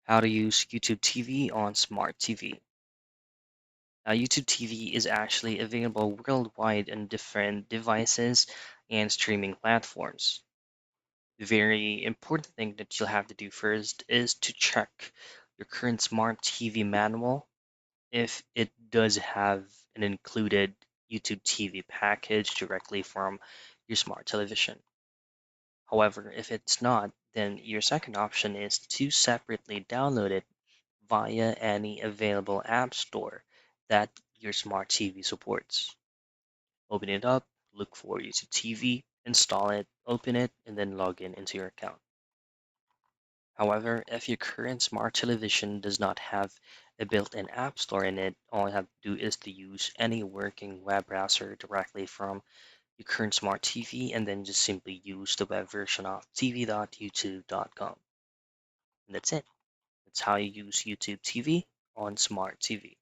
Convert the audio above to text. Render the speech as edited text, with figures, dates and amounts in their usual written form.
How to use YouTube TV on smart TV. Now, YouTube TV is actually available worldwide on different devices and streaming platforms. The very important thing that you'll have to do first is to check your current smart TV manual if it does have an included YouTube TV package directly from your smart television. However, if it's not, then your second option is to separately download it via any available app store that your smart TV supports. Open it up, look for YouTube TV, install it, open it, and then log in into your account. However, if your current smart television does not have a built-in app store in it, all you have to do is to use any working web browser directly from your current smart TV and then just simply use the web version of tv.youtube.com. And that's it. That's how you use YouTube TV on smart TV.